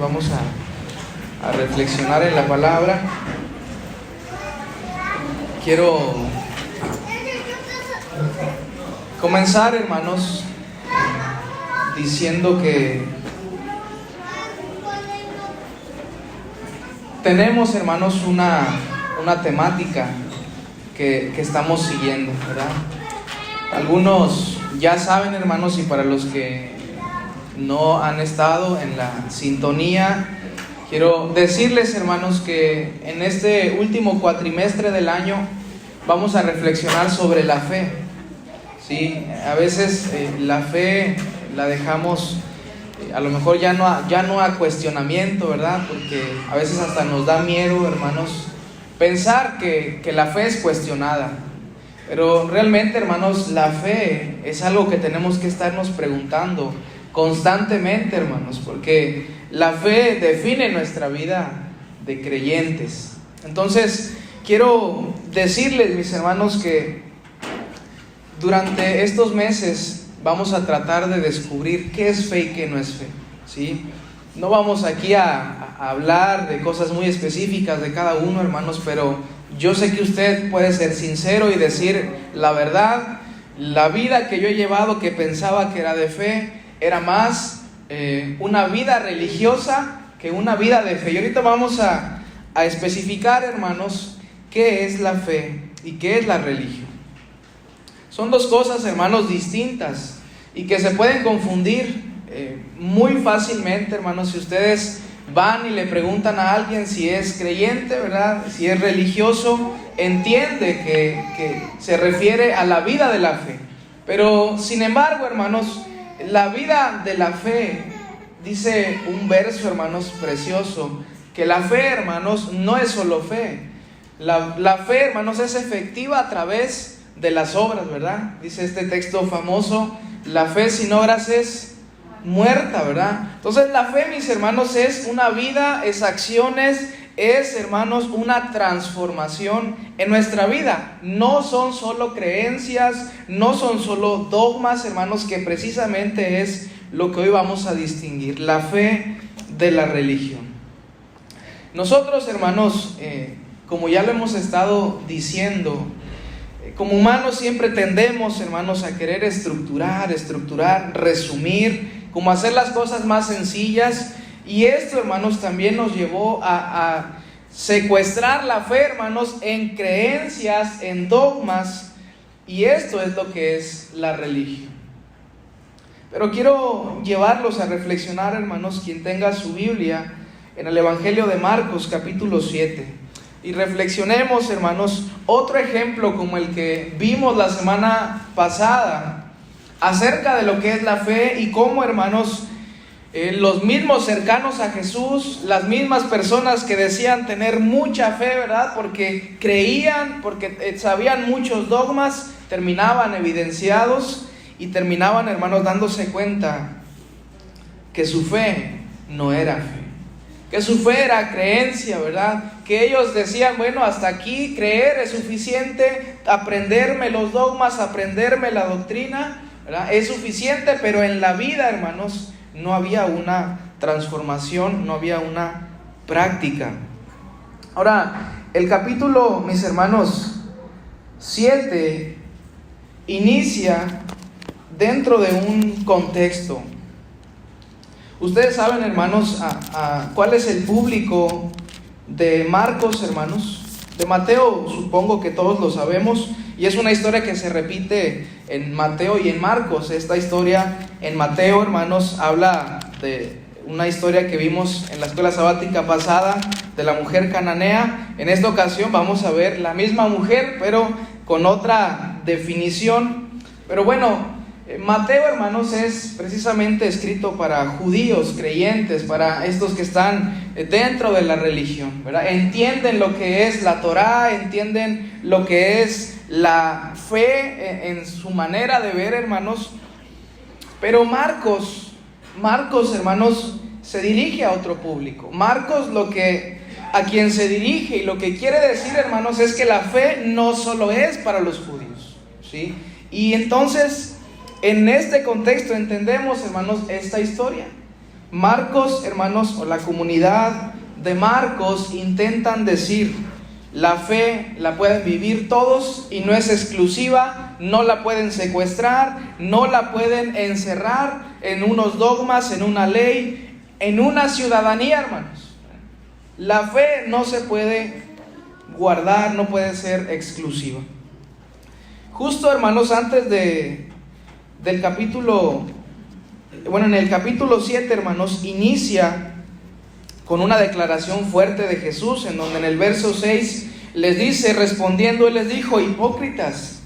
Vamos a reflexionar en la palabra. Quiero comenzar, hermanos, diciendo que tenemos, hermanos, una temática que estamos siguiendo, ¿verdad? Algunos ya saben, hermanos, y para los que no han estado en la sintonía, quiero decirles, hermanos, que en este último cuatrimestre del año vamos a reflexionar sobre la fe. Sí, a veces la fe la dejamos a lo mejor ya no a cuestionamiento, ¿verdad? Porque a veces hasta nos da miedo, hermanos, pensar que la fe es cuestionada. Pero realmente, hermanos, la fe es algo que tenemos que estarnos preguntando constantemente, hermanos, porque la fe define nuestra vida de creyentes. Entonces, quiero decirles, mis hermanos, que durante estos meses vamos a tratar de descubrir qué es fe y qué no es fe, ¿sí? No vamos aquí a hablar de cosas muy específicas de cada uno, hermanos, pero yo sé que usted puede ser sincero y decir la verdad. La vida que yo he llevado, que pensaba que era de fe, era más una vida religiosa que una vida de fe. Y ahorita vamos a especificar, hermanos, qué es la fe y qué es la religión. Son dos cosas, hermanos, distintas y que se pueden confundir muy fácilmente, hermanos. Si ustedes van y le preguntan a alguien si es creyente, ¿verdad?, si es religioso, entiende que se refiere a la vida de la fe. Pero, sin embargo, hermanos, la vida de la fe, dice un verso, hermanos, precioso, que la fe, hermanos, no es solo fe. La fe, hermanos, es efectiva a través de las obras, ¿verdad? Dice este texto famoso, la fe sin obras es muerta, ¿verdad? Entonces la fe, mis hermanos, es una vida, es acciones, es, hermanos, una transformación en nuestra vida. No son solo creencias, no son solo dogmas, hermanos, que precisamente es lo que hoy vamos a distinguir, la fe de la religión. Nosotros, hermanos, como ya lo hemos estado diciendo, como humanos siempre tendemos, hermanos, a querer estructurar, resumir, como hacer las cosas más sencillas. Y esto, hermanos, también nos llevó a secuestrar la fe, hermanos, en creencias, en dogmas. Y esto es lo que es la religión. Pero quiero llevarlos a reflexionar, hermanos, quien tenga su Biblia, en el Evangelio de Marcos, capítulo 7. Y reflexionemos, hermanos, otro ejemplo como el que vimos la semana pasada, acerca de lo que es la fe y cómo, hermanos, los mismos cercanos a Jesús, las mismas personas que decían tener mucha fe, ¿verdad?, porque creían, porque sabían muchos dogmas, terminaban evidenciados y terminaban, hermanos, dándose cuenta que su fe no era fe, que su fe era creencia, ¿verdad? Que ellos decían, bueno, hasta aquí creer es suficiente, aprenderme los dogmas, aprenderme la doctrina, ¿verdad?, es suficiente, pero en la vida, hermanos, no había una transformación, no había una práctica. Ahora, el capítulo, mis hermanos, 7 inicia dentro de un contexto. Ustedes saben, hermanos, cuál es el público de Marcos, hermanos. De Mateo supongo que todos lo sabemos, y es una historia que se repite en Mateo y en Marcos. Esta historia en Mateo, hermanos, habla de una historia que vimos en la escuela sabática pasada de la mujer cananea. En esta ocasión vamos a ver la misma mujer, pero con otra definición. Pero bueno, Mateo, hermanos, es precisamente escrito para judíos creyentes, para estos que están dentro de la religión, ¿verdad? Entienden lo que es la Torá, entienden lo que es la fe en su manera de ver, hermanos. Pero Marcos, hermanos, se dirige a otro público. Marcos a quien se dirige y lo que quiere decir, hermanos, es que la fe no solo es para los judíos, ¿sí? Y entonces, en este contexto entendemos, hermanos, esta historia. Marcos, hermanos, o la comunidad de Marcos intentan decir: la fe la pueden vivir todos y no es exclusiva, no la pueden secuestrar, no la pueden encerrar en unos dogmas, en una ley, en una ciudadanía, hermanos. La fe no se puede guardar, no puede ser exclusiva. Justo, hermanos, antes del capítulo, en el capítulo 7, hermanos, inicia con una declaración fuerte de Jesús, en donde en el verso 6 les dice, respondiendo, Él les dijo: hipócritas,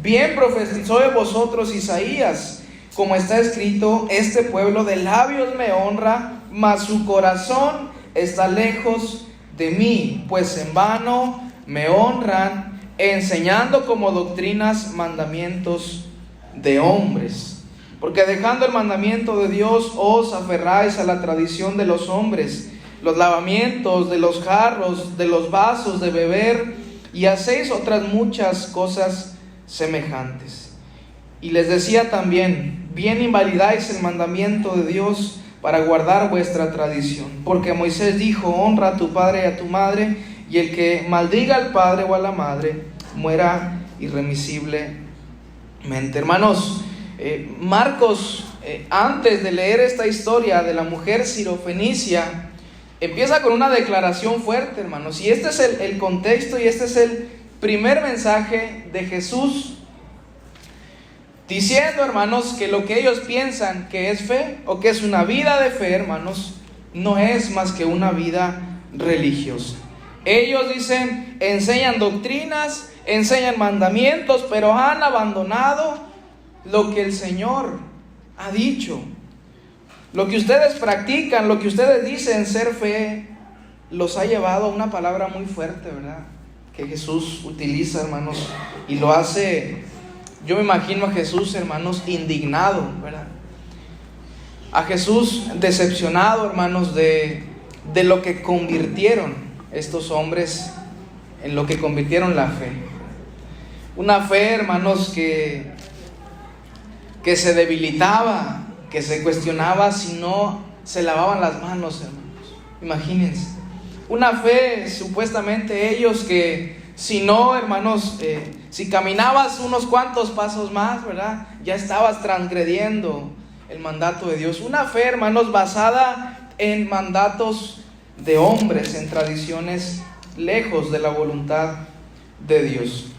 bien profetizó de vosotros Isaías, como está escrito: este pueblo de labios me honra, mas su corazón está lejos de mí, pues en vano me honran, enseñando como doctrinas mandamientos de hombres. Porque dejando el mandamiento de Dios, os aferráis a la tradición de los hombres, los lavamientos de los jarros, de los vasos de beber, y hacéis otras muchas cosas semejantes. Y les decía también: bien invalidáis el mandamiento de Dios para guardar vuestra tradición. Porque Moisés dijo: honra a tu padre y a tu madre, y el que maldiga al padre o a la madre muera irremisiblemente. Hermanos, Marcos, antes de leer esta historia de la mujer sirofenicia, empieza con una declaración fuerte, hermanos. Y este es el contexto, y este es el primer mensaje de Jesús, diciendo, hermanos, que lo que ellos piensan que es fe, o que es una vida de fe, hermanos, no es más que una vida religiosa. Ellos dicen, enseñan doctrinas, enseñan mandamientos, pero han abandonado lo que el Señor ha dicho. Lo que ustedes practican, lo que ustedes dicen ser fe, los ha llevado a una palabra muy fuerte, ¿verdad? Que Jesús utiliza, hermanos, y lo hace, yo me imagino a Jesús, hermanos, indignado, ¿verdad? A Jesús decepcionado, hermanos, de lo que convirtieron estos hombres, en lo que convirtieron la fe. Una fe, hermanos, que se debilitaba, que se cuestionaba si no se lavaban las manos, hermanos. Imagínense. Una fe, supuestamente ellos, que si no, hermanos, si caminabas unos cuantos pasos más, ¿verdad?, ya estabas transgrediendo el mandato de Dios. Una fe, hermanos, basada en mandatos de hombres, en tradiciones lejos de la voluntad de Dios.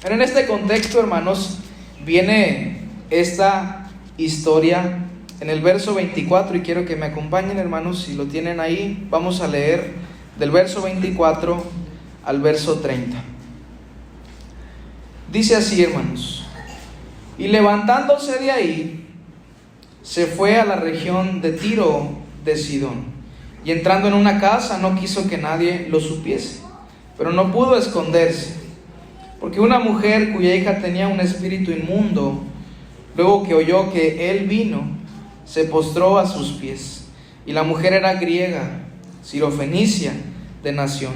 Pero en este contexto, hermanos, viene esta historia en el verso 24, y quiero que me acompañen, hermanos, si lo tienen ahí. Vamos a leer del verso 24 al verso 30. Dice así, hermanos: y levantándose de ahí, se fue a la región de Tiro de Sidón, y entrando en una casa no quiso que nadie lo supiese, pero no pudo esconderse, porque una mujer cuya hija tenía un espíritu inmundo, luego que oyó que él vino, se postró a sus pies. Y la mujer era griega, sirofenicia de nación,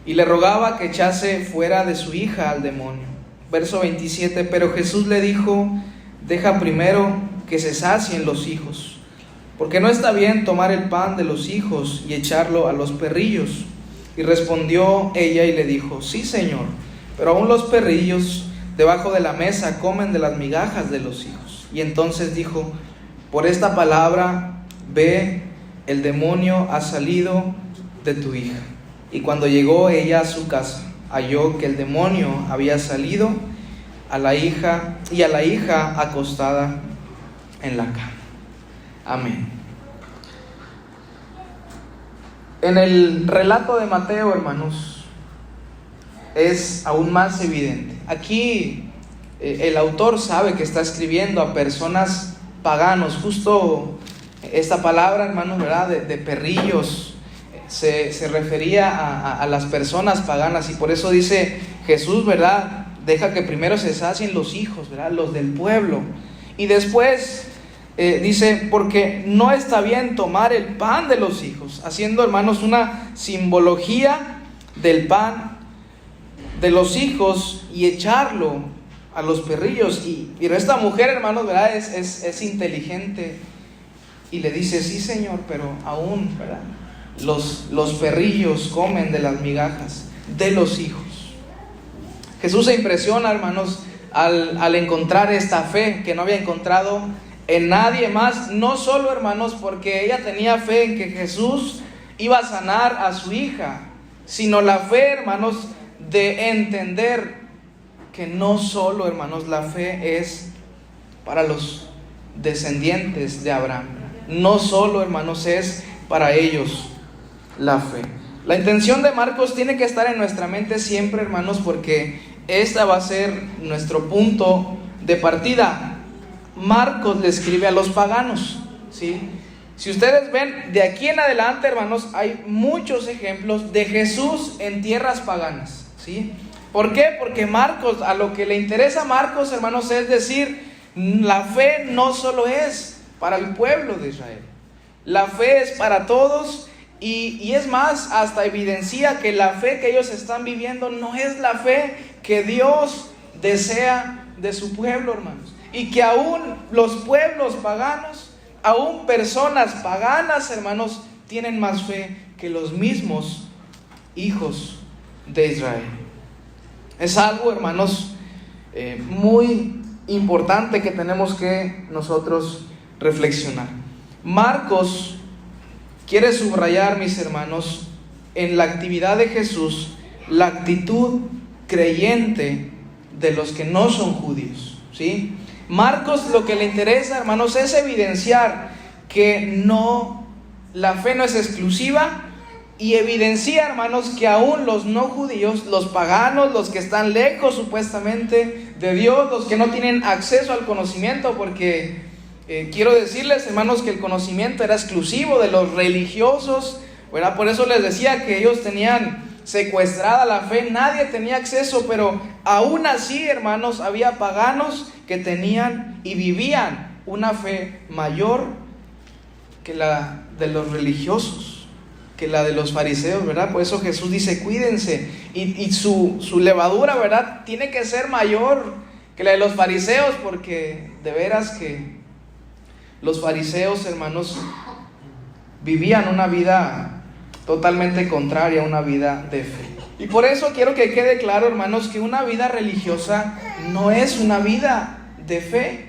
y le rogaba que echase fuera de su hija al demonio. Verso 27, pero Jesús le dijo: deja primero que se sacien los hijos, porque no está bien tomar el pan de los hijos y echarlo a los perrillos. Y respondió ella y le dijo: sí, Señor, pero aún los perrillos debajo de la mesa comen de las migajas de los hijos. Y entonces dijo: por esta palabra, ve, el demonio ha salido de tu hija. Y cuando llegó ella a su casa, halló que el demonio había salido a la hija acostada en la cama. Amén. En el relato de Mateo, hermanos, es aún más evidente. Aquí el autor sabe que está escribiendo a personas paganos. Justo esta palabra, hermanos, ¿verdad?, de perrillos, se refería a las personas paganas. Y por eso dice Jesús, ¿verdad?, deja que primero se sacien los hijos, ¿verdad?, los del pueblo. Y después dice: porque no está bien tomar el pan de los hijos, haciendo, hermanos, una simbología del pan de los hijos y echarlo a los perrillos. Pero esta mujer, hermanos, ¿verdad?, es inteligente, Y le dice, sí Señor, pero aún, ¿verdad?, los perrillos comen de las migajas de los hijos. Jesús se impresiona, hermanos, al encontrar esta fe que no había encontrado en nadie más. No solo, hermanos, porque ella tenía fe en que Jesús iba a sanar a su hija, sino la fe, hermanos, de entender que no solo, hermanos, la fe es para los descendientes de Abraham. No solo, hermanos, es para ellos la fe. La intención de Marcos tiene que estar en nuestra mente siempre, hermanos, porque esta va a ser nuestro punto de partida. Marcos le escribe a los paganos, ¿sí? Si ustedes ven, de aquí en adelante, hermanos, hay muchos ejemplos de Jesús en tierras paganas, ¿sí? ¿Por qué? Porque Marcos, a lo que le interesa a Marcos, hermanos, es decir, la fe no solo es para el pueblo de Israel, la fe es para todos. Y es más, hasta evidencia que la fe que ellos están viviendo no es la fe que Dios desea de su pueblo, hermanos. Y que aún los pueblos paganos, aún personas paganas, hermanos, tienen más fe que los mismos hijos de Israel. Es algo, hermanos, muy importante que tenemos que nosotros reflexionar. Marcos quiere subrayar, mis hermanos, en la actividad de Jesús, la actitud creyente de los que no son judíos, ¿sí? Marcos lo que le interesa, hermanos, es evidenciar que la fe no es exclusiva, y evidencia, hermanos, que aún los no judíos, los paganos, los que están lejos supuestamente de Dios, los que no tienen acceso al conocimiento, porque quiero decirles, hermanos, que el conocimiento era exclusivo de los religiosos, ¿verdad? Por eso les decía que ellos tenían secuestrada la fe, nadie tenía acceso, pero aún así, hermanos, había paganos que tenían y vivían una fe mayor que la de los religiosos, que la de los fariseos, ¿verdad? Por eso Jesús dice, cuídense, y su levadura, ¿verdad?, tiene que ser mayor que la de los fariseos, porque de veras que los fariseos, hermanos, vivían una vida totalmente contraria a una vida de fe. Y por eso quiero que quede claro, hermanos, que una vida religiosa no es una vida de fe.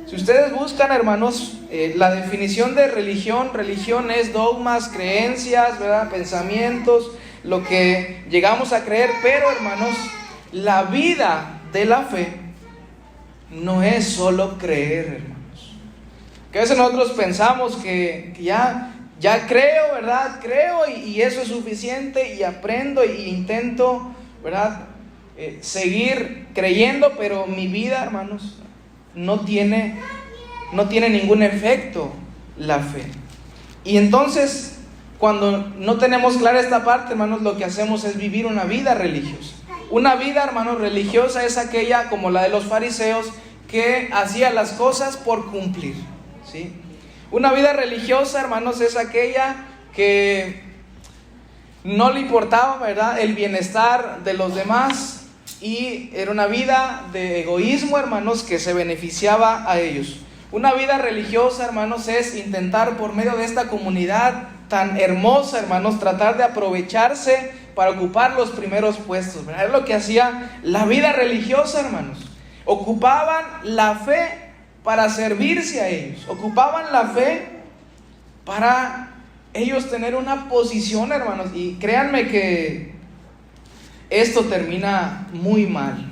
Si ustedes buscan, hermanos, la definición de religión es dogmas, creencias, ¿verdad?, pensamientos, lo que llegamos a creer. Pero, hermanos, la vida de la fe no es solo creer, hermanos. Que a veces nosotros pensamos que ya creo, ¿verdad? Creo y eso es suficiente, y aprendo e intento, ¿verdad?, seguir creyendo, pero mi vida, hermanos, no tiene ningún efecto la fe. Y entonces, cuando no tenemos clara esta parte, hermanos, lo que hacemos es vivir una vida religiosa. Una vida, hermanos, religiosa es aquella como la de los fariseos, que hacía las cosas por cumplir, ¿sí? Una vida religiosa, hermanos, es aquella que no le importaba, ¿verdad?, el bienestar de los demás, y era una vida de egoísmo, hermanos, que se beneficiaba a ellos. Una vida religiosa, hermanos, es intentar por medio de esta comunidad tan hermosa, hermanos, tratar de aprovecharse para ocupar los primeros puestos, ¿verdad? Es lo que hacía la vida religiosa, hermanos. Ocupaban la fe para servirse a ellos, ocupaban la fe para ellos tener una posición, hermanos, y créanme que esto termina muy mal.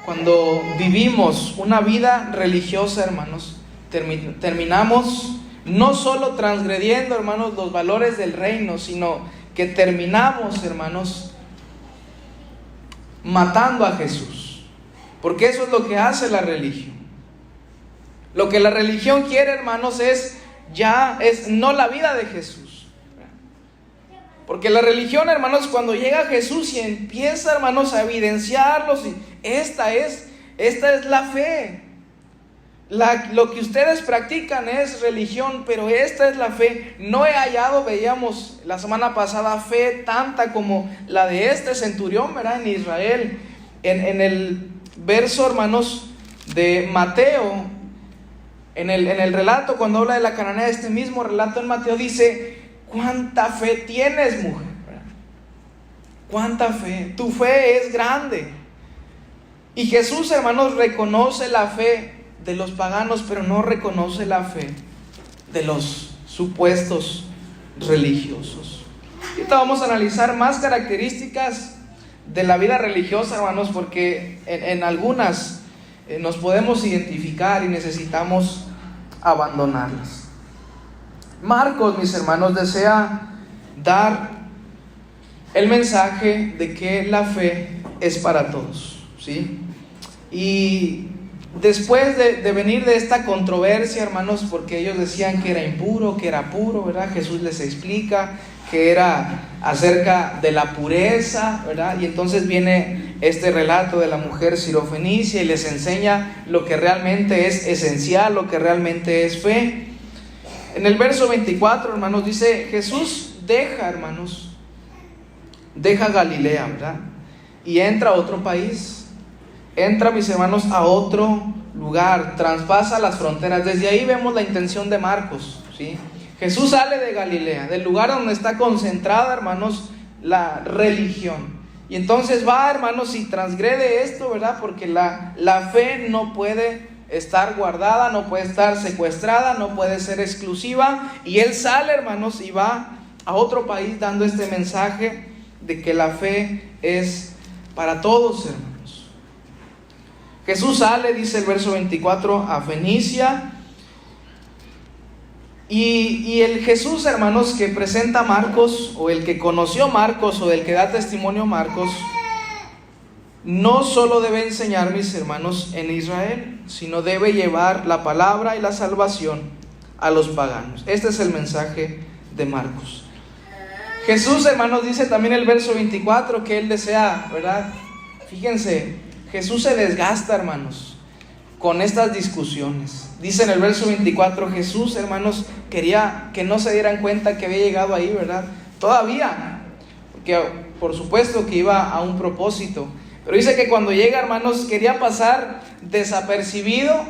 Cuando vivimos una vida religiosa, hermanos, terminamos no solo transgrediendo, hermanos, los valores del reino, sino que terminamos, hermanos, matando a Jesús, porque eso es lo que hace la religión. Lo que la religión quiere, hermanos, es no la vida de Jesús. Porque la religión, hermanos, cuando llega Jesús y empieza, hermanos, a evidenciarlos, esta es la fe. Lo que ustedes practican es religión, pero esta es la fe. No he hallado, veíamos la semana pasada, fe tanta como la de este centurión, ¿verdad?, en Israel. En el verso, hermanos, de Mateo, en el relato, cuando habla de la cananea, este mismo relato en Mateo dice: ¿cuánta fe tienes, mujer? ¿Cuánta fe? Tu fe es grande. Y Jesús, hermanos, reconoce la fe de los paganos, pero no reconoce la fe de los supuestos religiosos. Y ahorita vamos a analizar más características de la vida religiosa, hermanos, porque en algunas nos podemos identificar y necesitamos abandonarlas. Marcos, mis hermanos, desea dar el mensaje de que la fe es para todos, ¿sí? Y después de venir de esta controversia, hermanos, porque ellos decían que era impuro, que era puro, ¿verdad? Jesús les explica que era acerca de la pureza, ¿verdad? Y entonces viene este relato de la mujer sirofenicia y les enseña lo que realmente es esencial, lo que realmente es fe. En el verso 24, hermanos, dice: Jesús deja Galilea, ¿verdad? Y entra a otro país, entra, mis hermanos, a otro lugar, traspasa las fronteras. Desde ahí vemos la intención de Marcos, ¿sí? Jesús sale de Galilea, del lugar donde está concentrada, hermanos, la religión. Y entonces va, hermanos, y transgrede esto, ¿verdad? Porque la fe no puede estar guardada, no puede estar secuestrada, no puede ser exclusiva. Y él sale, hermanos, y va a otro país dando este mensaje de que la fe es para todos, hermanos. Jesús sale, dice el verso 24, a Fenicia. Y el Jesús, hermanos, que presenta Marcos, o el que conoció Marcos, o el que da testimonio Marcos, no solo debe enseñar, mis hermanos, en Israel, sino debe llevar la palabra y la salvación a los paganos. Este es el mensaje de Marcos. Jesús, hermanos, dice también el verso 24 que él desea, ¿verdad? Fíjense, Jesús se desgasta, hermanos, con estas discusiones. Dice en el verso 24, Jesús, hermanos, quería que no se dieran cuenta que había llegado ahí, ¿verdad? Todavía, porque por supuesto que iba a un propósito. Pero dice que cuando llega, hermanos, quería pasar desapercibido,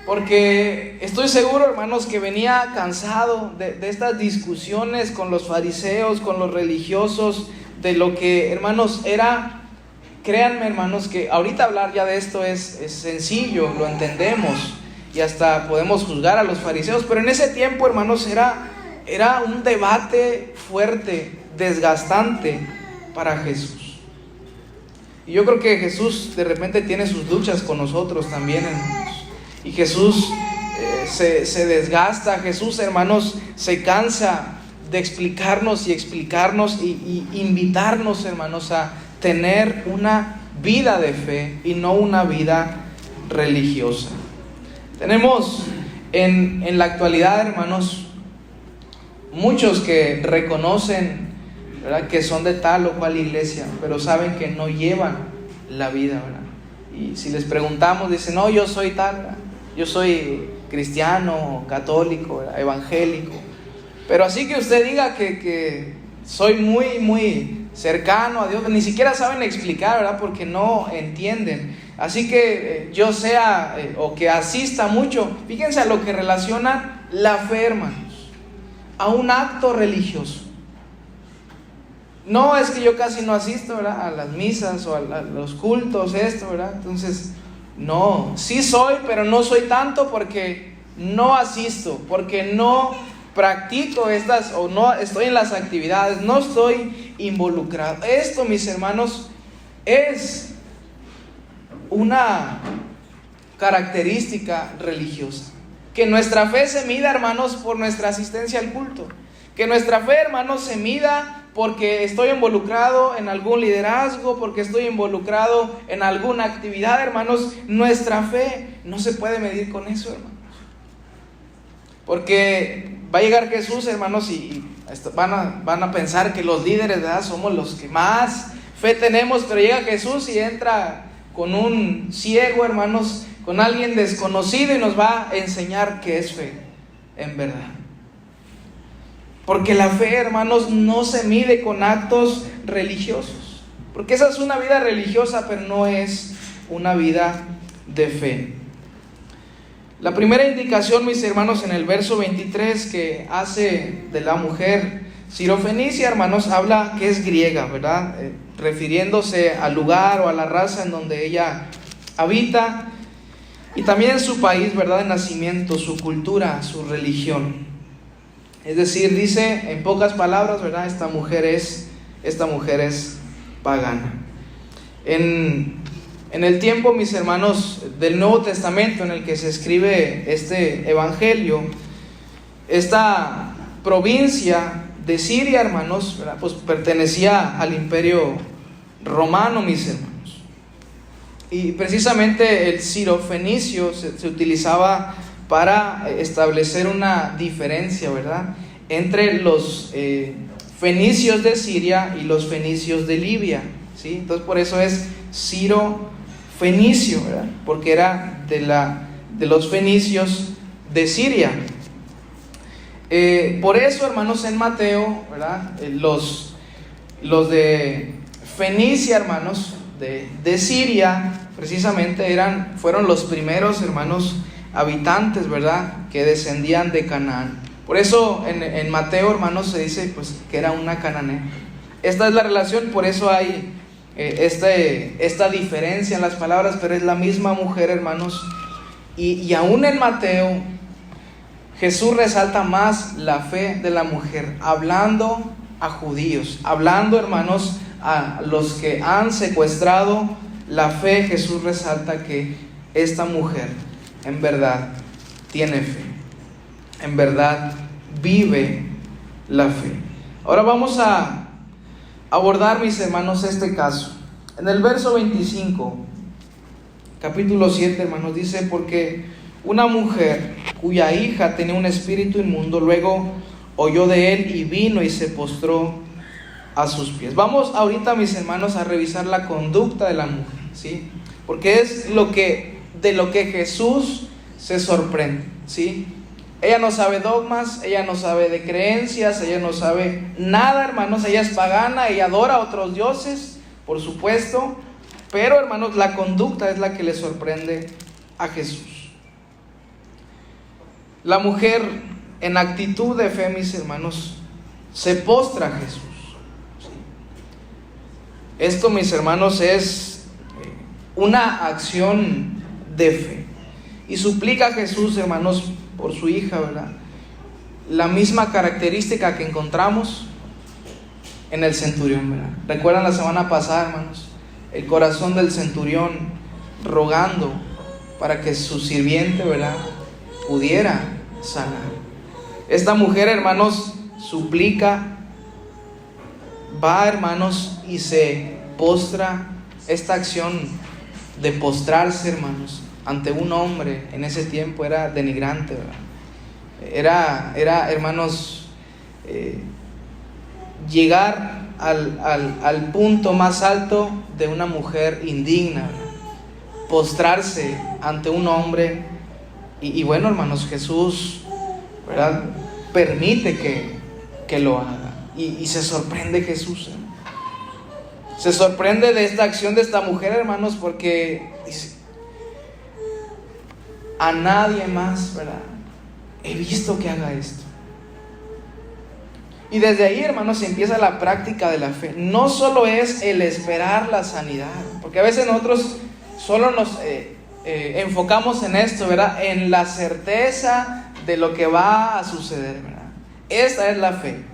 porque estoy seguro, hermanos, que venía cansado de estas discusiones con los fariseos, con los religiosos, de lo que, hermanos, era... Créanme, hermanos, que ahorita hablar ya de esto es sencillo, lo entendemos y hasta podemos juzgar a los fariseos, pero en ese tiempo, hermanos, era un debate fuerte, desgastante para Jesús. Y yo creo que Jesús de repente tiene sus luchas con nosotros también, hermanos. Y Jesús se desgasta, Jesús, hermanos, se cansa de explicarnos y invitarnos, hermanos, a tener una vida de fe y no una vida religiosa. Tenemos en la actualidad, hermanos, muchos que reconocen, ¿verdad?, que son de tal o cual iglesia, pero saben que no llevan la vida, ¿verdad? Y si les preguntamos, dicen: no, yo soy tal, ¿verdad? Yo soy cristiano, católico, ¿verdad?, evangélico. Pero así que usted diga que soy muy cercano a Dios, ni siquiera saben explicar, ¿verdad?, porque no entienden. Así que yo sea o que asista mucho, fíjense a lo que relacionan la fe, hermanos, a un acto religioso. No, es que yo casi no asisto, ¿verdad?, a las misas o a los cultos, ¿verdad? Entonces, no, sí soy, pero no soy tanto porque no asisto, porque no practico estas, o no estoy en las actividades, no estoy involucrado. Esto, mis hermanos, es una característica religiosa. Que nuestra fe se mida, hermanos, por nuestra asistencia al culto. Que nuestra fe, hermanos, se mida porque estoy involucrado en algún liderazgo, porque estoy involucrado en alguna actividad, hermanos. Nuestra fe no se puede medir con eso, hermanos. Porque va a llegar Jesús, hermanos, y van a pensar que los líderes, ¿verdad?, somos los que más fe tenemos, pero llega Jesús y entra con un ciego, hermanos, con alguien desconocido, y nos va a enseñar qué es fe, en verdad. Porque la fe, hermanos, no se mide con actos religiosos, porque esa es una vida religiosa, pero no es una vida de fe. La primera indicación, mis hermanos, en el verso 23 que hace de la mujer sirofenicia, hermanos, habla que es griega, ¿verdad? Refiriéndose al lugar o a la raza en donde ella habita y también su país, ¿verdad?, de nacimiento, su cultura, su religión. Es decir, dice en pocas palabras, ¿verdad?, esta mujer es pagana. En el tiempo, mis hermanos, del Nuevo Testamento en el que se escribe este evangelio, esta provincia de Siria, hermanos, ¿verdad?, pues pertenecía al Imperio Romano, mis hermanos. Y precisamente el sirofenicio se utilizaba para establecer una diferencia, ¿verdad?, entre los fenicios de Siria y los fenicios de Libia, ¿sí? Entonces por eso es sirofenicio, ¿verdad?, porque era de los fenicios de Siria. Por eso, hermanos, en Mateo, ¿verdad?, los de Fenicia, hermanos, de Siria, precisamente fueron los primeros, hermanos, habitantes, ¿verdad?, que descendían de Canaán. Por eso en Mateo, hermanos, se dice pues que era una cananea. Esta es la relación, por eso hay esta diferencia en las palabras, pero es la misma mujer, hermanos. Y aún en Mateo, Jesús resalta más la fe de la mujer, hablando a judíos, hablando, hermanos, a los que han secuestrado la fe. Jesús resalta que esta mujer en verdad tiene fe, en verdad vive la fe. Ahora vamos a abordar, mis hermanos, este caso. En el verso 25, capítulo 7, hermanos, dice: porque una mujer cuya hija tenía un espíritu inmundo, luego oyó de él y vino y se postró a sus pies. Vamos ahorita, mis hermanos, a revisar la conducta de la mujer, ¿sí? Porque es de lo que Jesús se sorprende, ¿sí? Ella no sabe dogmas, ella no sabe de creencias, ella no sabe nada, hermanos. Ella es pagana, ella adora a otros dioses, por supuesto, pero, hermanos, la conducta es la que le sorprende a Jesús. La mujer, en actitud de fe, mis hermanos, se postra a Jesús, ¿sí? Esto, mis hermanos, es una acción de fe. Y suplica a Jesús, hermanos, por su hija, ¿verdad? La misma característica que encontramos en el centurión, ¿verdad? ¿Recuerdan la semana pasada, hermanos? El corazón del centurión rogando para que su sirviente, ¿verdad?, pudiera sanar. Esta mujer, hermanos, suplica, va, hermanos, y se postra. Esta acción de postrarse, hermanos, ante un hombre en ese tiempo era denigrante, ¿verdad? Era, hermanos, llegar al punto más alto de una mujer indigna, ¿verdad? Postrarse ante un hombre. Y bueno, hermanos, Jesús, ¿verdad?, permite que lo haga. Y se sorprende Jesús, ¿eh? Se sorprende de esta acción de esta mujer, hermanos, porque dice: a nadie más, ¿verdad?, he visto que haga esto. Y desde ahí, hermanos, empieza la práctica de la fe. No solo es el esperar la sanidad, porque a veces nosotros solo nos enfocamos en esto, ¿verdad?, en la certeza de lo que va a suceder, ¿verdad? Esta es la fe.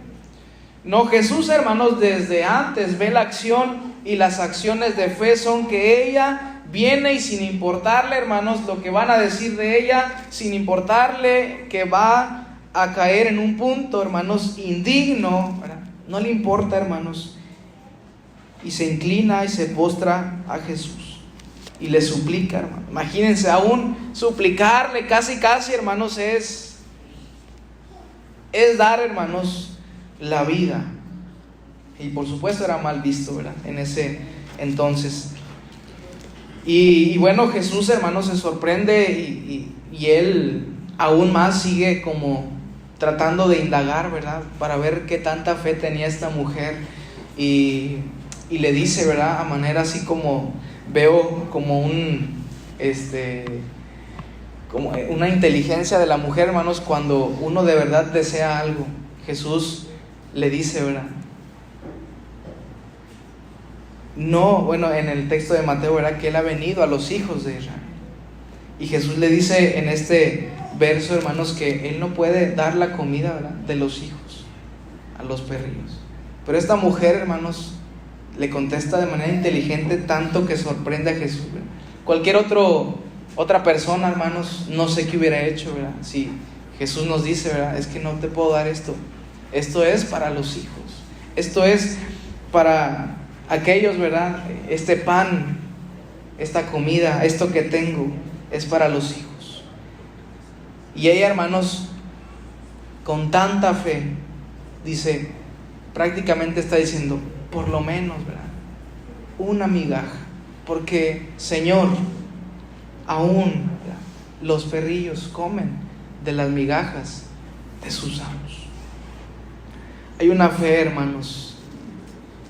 No, Jesús, hermanos, desde antes ve la acción, y las acciones de fe son que ella viene, y sin importarle, hermanos, lo que van a decir de ella, sin importarle que va a caer en un punto, hermanos, indigno, ¿verdad?, no le importa, hermanos, y se inclina y se postra a Jesús y le suplica, hermano. Imagínense, aún suplicarle casi, hermanos, es dar, hermanos, la vida. Y por supuesto era mal visto, ¿verdad?, en ese entonces. Y bueno, Jesús, hermanos, se sorprende y él aún más sigue como tratando de indagar, ¿verdad?, para ver qué tanta fe tenía esta mujer. Y le dice, ¿verdad?, a manera así como veo como como una inteligencia de la mujer, hermanos, cuando uno de verdad desea algo. Jesús le dice, ¿verdad? No, bueno, en el texto de Mateo, ¿verdad? Que Él ha venido a los hijos de Israel. Y Jesús le dice en este verso, hermanos, que Él no puede dar la comida, ¿verdad?, de los hijos a los perrillos. Pero esta mujer, hermanos, le contesta de manera inteligente, tanto que sorprende a Jesús, ¿verdad? Cualquier otra persona, hermanos, no sé qué hubiera hecho, ¿verdad? Si Jesús nos dice, ¿verdad? Es que no te puedo dar esto. Esto es para los hijos. Esto es para aquellos, ¿verdad? Este pan, esta comida, esto que tengo, es para los hijos. Y ella, hermanos, con tanta fe, dice, prácticamente está diciendo, por lo menos, ¿verdad?, una migaja, porque, Señor, aún, ¿verdad?, los perrillos comen de las migajas de sus amos. Hay una fe, hermanos,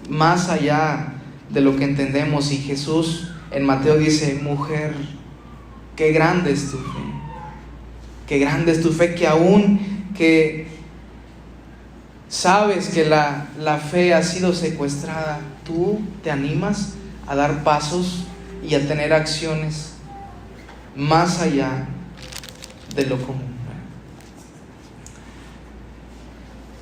más allá de lo que entendemos, y Jesús en Mateo dice, mujer, qué grande es tu fe, qué grande es tu fe, que aún que sabes que la fe ha sido secuestrada, tú te animas a dar pasos y a tener acciones más allá de lo común.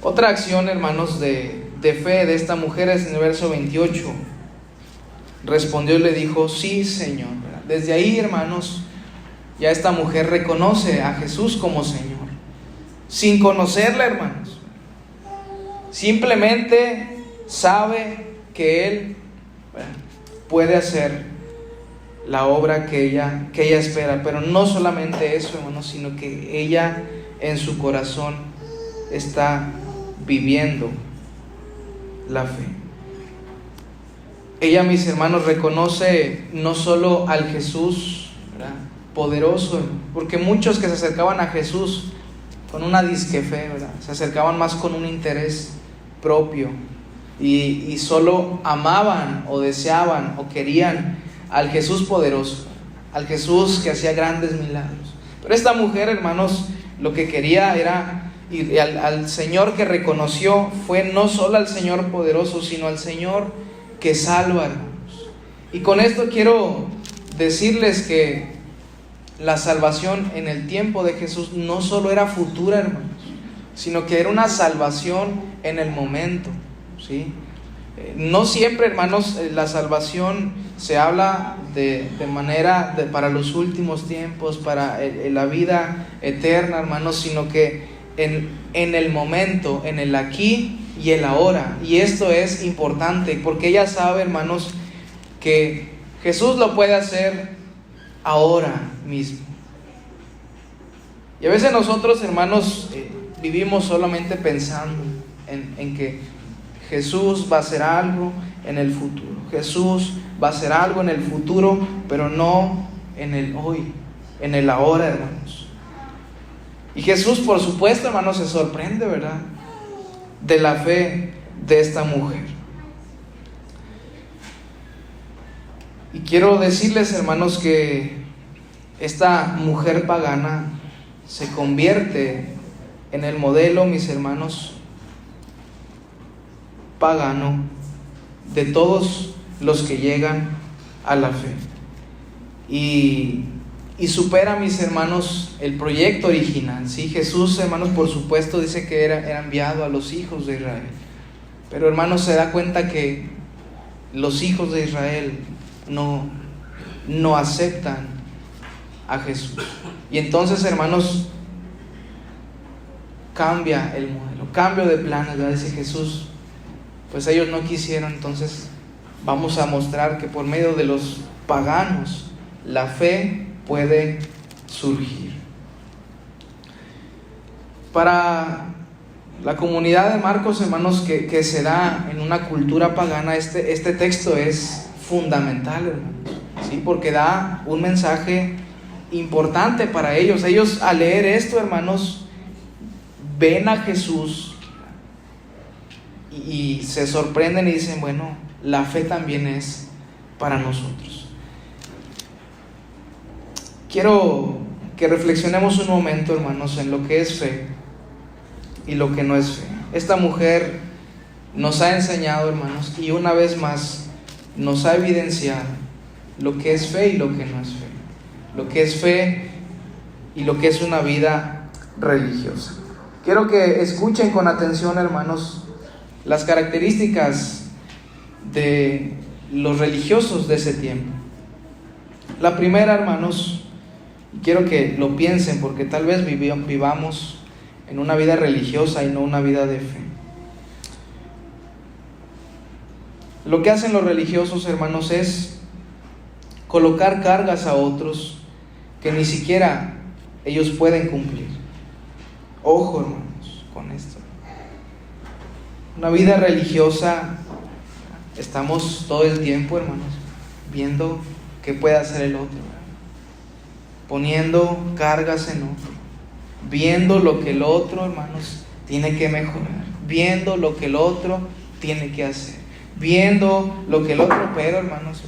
Otra acción, hermanos, de fe de esta mujer es en el verso 28. Respondió y le dijo, sí, Señor. Desde ahí, hermanos, ya esta mujer reconoce a Jesús como Señor, sin conocerle, hermanos. Simplemente sabe que Él puede hacer la obra que ella espera. Pero no solamente eso, hermanos, sino que ella en su corazón está viviendo la fe. Ella, mis hermanos, reconoce no solo al Jesús, ¿verdad?, poderoso, porque muchos que se acercaban a Jesús con una disque fe, ¿verdad?, se acercaban más con un interés propio y solo amaban o deseaban o querían al Jesús poderoso, al Jesús que hacía grandes milagros. Pero esta mujer, hermanos, lo que quería era, y al Señor que reconoció fue no solo al Señor poderoso, sino al Señor que salva, hermanos. Y con esto quiero decirles que la salvación en el tiempo de Jesús no solo era futura, hermanos, sino que era una salvación en el momento, ¿sí? No siempre, hermanos, la salvación se habla de manera para los últimos tiempos, para la vida eterna, hermanos, sino que en el momento, en el aquí y el ahora. Y esto es importante porque ella sabe, hermanos, que Jesús lo puede hacer ahora mismo. Y a veces nosotros, hermanos, vivimos solamente pensando en que Jesús va a hacer algo en el futuro. Jesús va a hacer algo en el futuro, pero no en el hoy, en el ahora, hermanos. Y Jesús, por supuesto, hermanos, se sorprende, ¿verdad?, de la fe de esta mujer. Y quiero decirles, hermanos, que esta mujer pagana se convierte en el modelo, mis hermanos, pagano de todos los que llegan a la fe. Y supera, mis hermanos, el proyecto original, ¿sí? Jesús, hermanos, por supuesto, dice que era enviado a los hijos de Israel. Pero, hermanos, se da cuenta que los hijos de Israel no aceptan a Jesús. Y entonces, hermanos, cambia el modelo, cambio de planes, ¿verdad? Dice Jesús, pues ellos no quisieron, entonces vamos a mostrar que por medio de los paganos la fe puede surgir. Para la comunidad de Marcos, hermanos, que se da en una cultura pagana, este texto es fundamental, hermanos, ¿sí? Porque da un mensaje importante para ellos. Ellos, al leer esto, hermanos, ven a Jesús y se sorprenden y dicen, bueno, la fe también es para nosotros. Quiero que reflexionemos un momento, hermanos, en lo que es fe y lo que no es fe. Esta mujer nos ha enseñado, hermanos, y una vez más nos ha evidenciado lo que es fe y lo que no es fe, lo que es fe y lo que es una vida religiosa. Quiero que escuchen con atención, hermanos, las características de los religiosos de ese tiempo. La primera, hermanos, quiero que lo piensen porque tal vez vivamos en una vida religiosa y no una vida de fe. Lo que hacen los religiosos, hermanos, es colocar cargas a otros que ni siquiera ellos pueden cumplir. Ojo, hermanos, con esto. Una vida religiosa, estamos todo el tiempo, hermanos, viendo qué puede hacer el otro, poniendo cargas en otro, viendo lo que el otro, hermanos, tiene que mejorar, viendo lo que el otro tiene que hacer, viendo lo que el otro, pero, hermanos,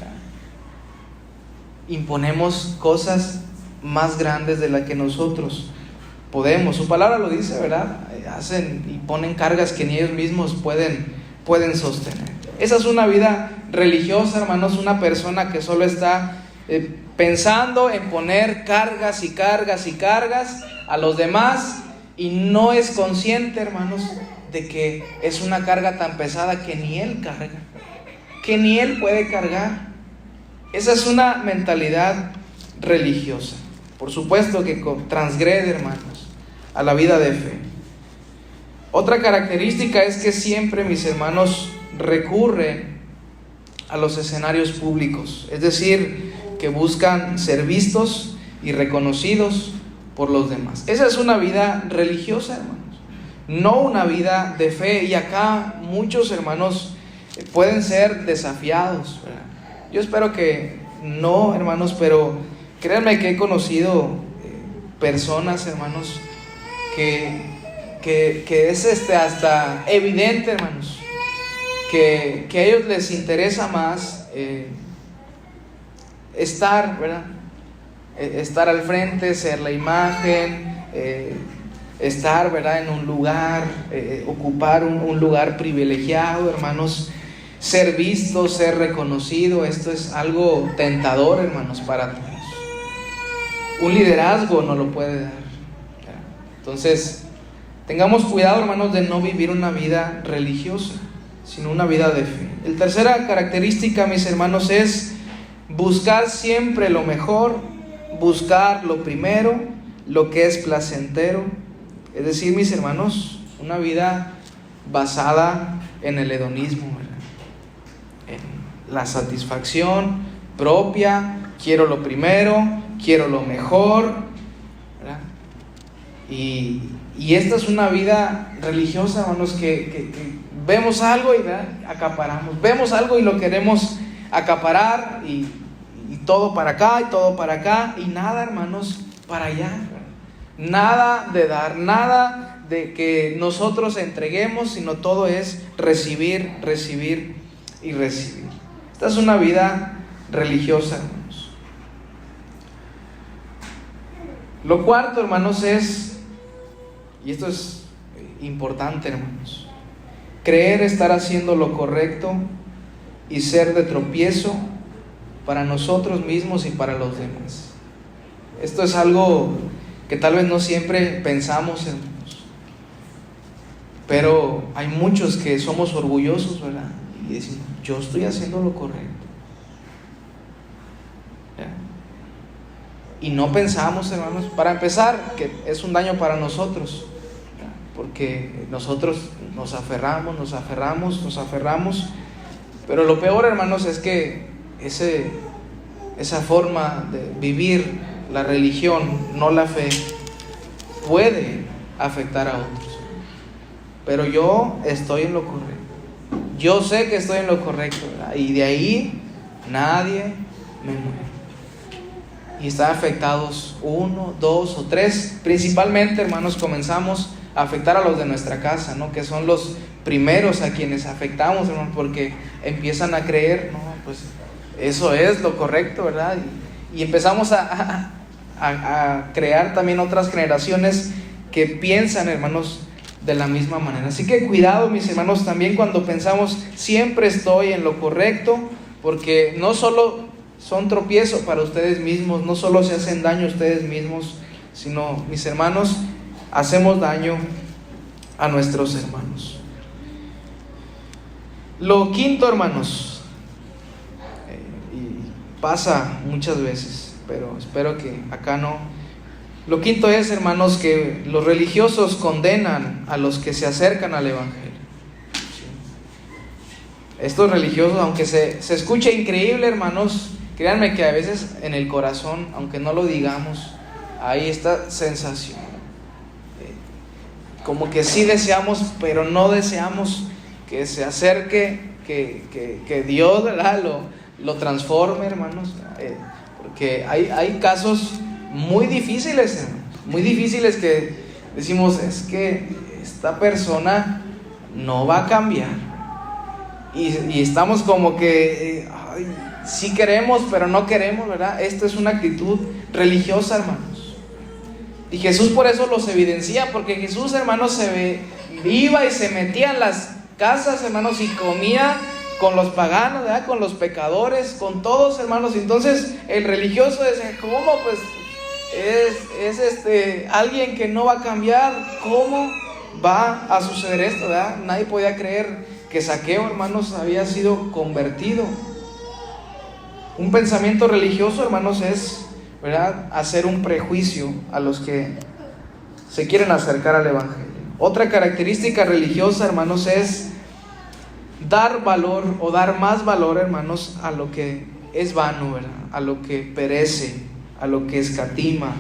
imponemos cosas más grandes de las que nosotros podemos. Su palabra lo dice, ¿verdad? Hacen y ponen cargas que ni ellos mismos pueden sostener. Esa es una vida religiosa, hermanos, una persona que solo está pensando en poner cargas y cargas y cargas a los demás y no es consciente, hermanos, de que es una carga tan pesada que ni él carga, que ni él puede cargar. Esa es una mentalidad religiosa. Por supuesto que transgrede, hermanos, a la vida de fe. Otra característica es que siempre, mis hermanos, recurren a los escenarios públicos, es decir, que buscan ser vistos y reconocidos por los demás. Esa es una vida religiosa, hermanos, no una vida de fe. Y acá muchos, hermanos, pueden ser desafiados, ¿verdad? Yo espero que no, hermanos, pero créanme que he conocido personas, hermanos, que es hasta evidente, hermanos, que a ellos les interesa más estar, ¿verdad? Estar al frente, ser la imagen, estar, ¿verdad?, en un lugar, ocupar un lugar privilegiado, hermanos, ser visto, ser reconocido. Esto es algo tentador, hermanos, para todos. Un liderazgo no lo puede dar. Entonces, tengamos cuidado, hermanos, de no vivir una vida religiosa, sino una vida de fe. La tercera característica, mis hermanos, es buscar siempre lo mejor, buscar lo primero, lo que es placentero. Es decir, mis hermanos, una vida basada en el hedonismo, ¿verdad? En la satisfacción propia. Quiero lo primero, quiero lo mejor, ¿verdad? Y esta es una vida religiosa, hermanos, que vemos algo y, ¿verdad?, acaparamos. Vemos algo y lo queremos acaparar y todo para acá y todo para acá y nada, hermanos, para allá, ¿verdad? Nada de dar, nada de que nosotros entreguemos, sino todo es recibir, recibir y recibir. Esta es una vida religiosa, hermanos. Lo cuarto, hermanos, es, y esto es importante, hermanos, creer estar haciendo lo correcto y ser de tropiezo para nosotros mismos y para los demás. Esto es algo que tal vez no siempre pensamos, hermanos, pero hay muchos que somos orgullosos, ¿verdad? Y decimos, yo estoy haciendo lo correcto, ¿ya? Y no pensamos, hermanos, para empezar, que es un daño para nosotros, ¿ya? Porque nosotros nos aferramos, pero lo peor, hermanos, es que esa forma de vivir la religión, no la fe, puede afectar a otros. Pero yo estoy en lo correcto. Yo sé que estoy en lo correcto, ¿verdad? Y de ahí nadie me mueve. Y están afectados 1, 2 o 3. Principalmente, hermanos, comenzamos a afectar a los de nuestra casa, ¿no? Que son los primeros a quienes afectamos, hermanos, porque empiezan a creer, no, pues eso es lo correcto, ¿verdad? Y empezamos a a crear también otras generaciones que piensan, hermanos, de la misma manera. Así que cuidado, mis hermanos, también cuando pensamos siempre estoy en lo correcto, porque no solo son tropiezos para ustedes mismos, no solo se hacen daño a ustedes mismos, sino, mis hermanos, hacemos daño a nuestros hermanos. Lo quinto, hermanos, y pasa muchas veces, pero espero que acá no. Lo quinto es, hermanos, que los religiosos condenan a los que se acercan al Evangelio. Estos religiosos, aunque se escuche increíble, hermanos, créanme que a veces en el corazón, aunque no lo digamos, hay esta sensación. Como que sí deseamos, pero no deseamos que se acerque, que Dios, ¿verdad?, lo transforme, hermanos. Porque hay casos muy difíciles, hermanos, muy difíciles que decimos, es que esta persona no va a cambiar. Y estamos como que sí queremos, pero no queremos, ¿verdad? Esto es una actitud religiosa, hermanos. Y Jesús por eso los evidencia, porque Jesús, hermanos, iba y se metía en las casas, hermanos, y comía con los paganos, ¿verdad?, con los pecadores, con todos, hermanos. Entonces el religioso decía, ¿cómo? Pues es alguien que no va a cambiar. ¿Cómo va a suceder esto, verdad? Nadie podía creer que Zaqueo, hermanos, había sido convertido. Un pensamiento religioso, hermanos, es, ¿verdad?, hacer un prejuicio a los que se quieren acercar al Evangelio. Otra característica religiosa, hermanos, es dar valor o dar más valor, hermanos, a lo que es vano, ¿verdad?, a lo que perece, a lo que escatima,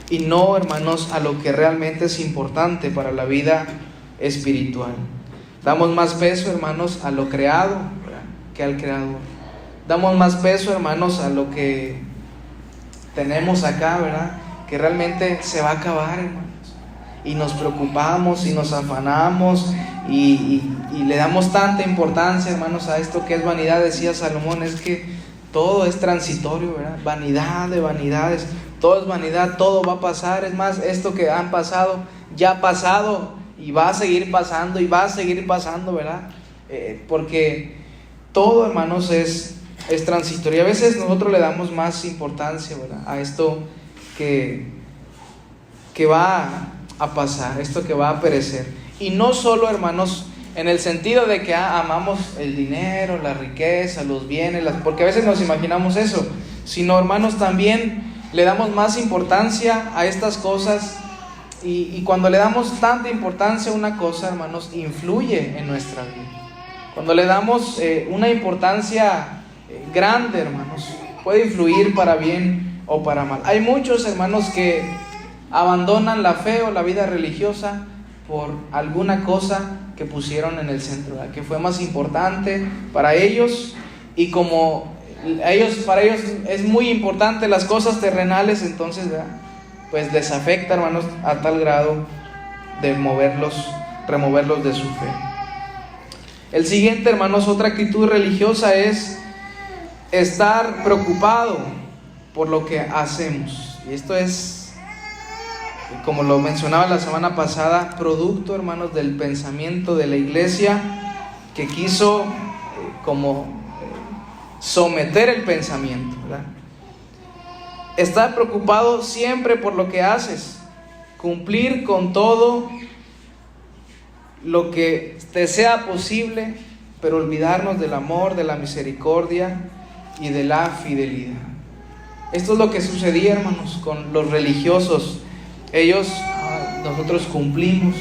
y no, hermanos, a lo que realmente es importante para la vida espiritual. Damos más peso, hermanos, a lo creado, ¿verdad?, que al creador. Damos más peso, hermanos, a lo que tenemos acá, ¿verdad?, que realmente se va a acabar, hermanos. Y nos preocupamos y nos afanamos y le damos tanta importancia, hermanos, a esto que es vanidad. Decía Salomón, es que todo es transitorio, ¿verdad? Vanidad de vanidades, todo es vanidad, todo va a pasar. Es más, esto que han pasado, ya ha pasado y va a seguir pasando y va a seguir pasando, ¿verdad? Porque todo, hermanos, es transitorio. Y a veces nosotros le damos más importancia, ¿verdad?, a esto que va a pasar, esto que va a perecer. Y no solo, hermanos, en el sentido de que amamos el dinero, la riqueza, los bienes, porque a veces nos imaginamos eso, sino, hermanos, también le damos más importancia a estas cosas, y cuando le damos tanta importancia a una cosa, hermanos, influye en nuestra vida. Cuando le damos una importancia grande, hermanos, puede influir para bien o para mal. Hay muchos, hermanos, que abandonan la fe o la vida religiosa por alguna cosa que pusieron en el centro, ¿verdad?, que fue más importante para ellos, y como para ellos es muy importante las cosas terrenales, entonces, ¿verdad?, pues les afecta, hermanos, a tal grado de removerlos de su fe. El siguiente, hermanos, otra actitud religiosa es estar preocupado por lo que hacemos. Y esto es, como lo mencionaba la semana pasada, producto, hermanos, del pensamiento de la iglesia, que quiso someter el pensamiento, ¿verdad? Estar preocupado siempre por lo que haces, cumplir con todo lo que te sea posible, pero olvidarnos del amor, de la misericordia y de la fidelidad. Esto es lo que sucedía, hermanos, con los religiosos. Nosotros cumplimos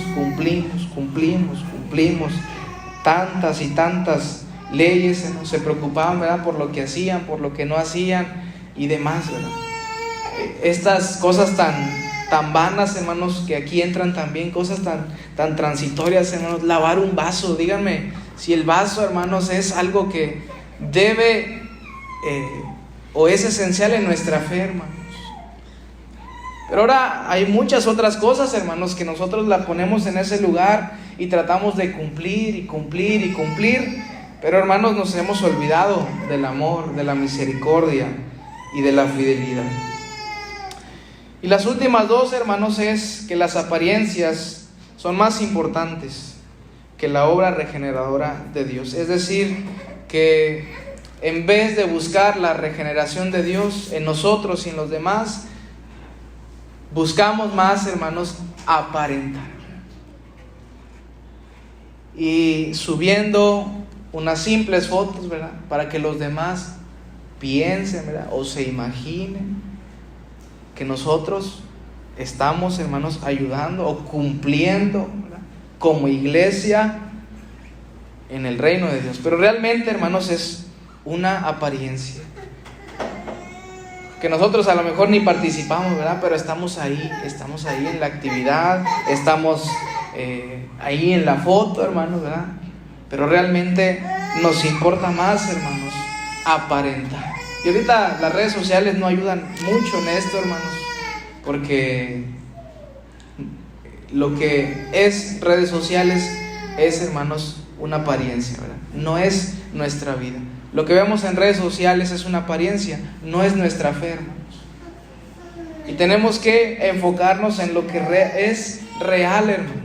tantas y tantas leyes, ¿no? Se preocupaban, ¿verdad?, por lo que hacían, por lo que no hacían y demás, ¿verdad? Estas cosas tan vanas, hermanos, que aquí entran también, cosas tan transitorias, hermanos. Lavar un vaso, díganme si el vaso, hermanos, es algo que debe o es esencial en nuestra fe, hermanos. Pero ahora hay muchas otras cosas, hermanos, que nosotros la ponemos en ese lugar y tratamos de cumplir, pero, hermanos, nos hemos olvidado del amor, de la misericordia y de la fidelidad. Y las últimas dos, hermanos, es que las apariencias son más importantes que la obra regeneradora de Dios. Es decir, que en vez de buscar la regeneración de Dios en nosotros y en los demás, buscamos más, hermanos, aparentar. Y subiendo unas simples fotos, ¿verdad?, para que los demás piensen, ¿verdad?, o se imaginen que nosotros estamos, hermanos, ayudando o cumpliendo, ¿verdad?, como iglesia en el reino de Dios. Pero realmente, hermanos, es una apariencia. Que nosotros a lo mejor ni participamos, ¿verdad?, pero estamos ahí en la actividad, estamos ahí en la foto, hermanos, ¿verdad? Pero realmente nos importa más, hermanos, aparentar. Y ahorita las redes sociales no ayudan mucho en esto, hermanos, porque lo que es redes sociales es, hermanos, una apariencia, ¿verdad? No es nuestra vida. Lo que vemos en redes sociales es una apariencia, no es nuestra fe, hermanos. Y tenemos que enfocarnos en lo que es real, hermanos.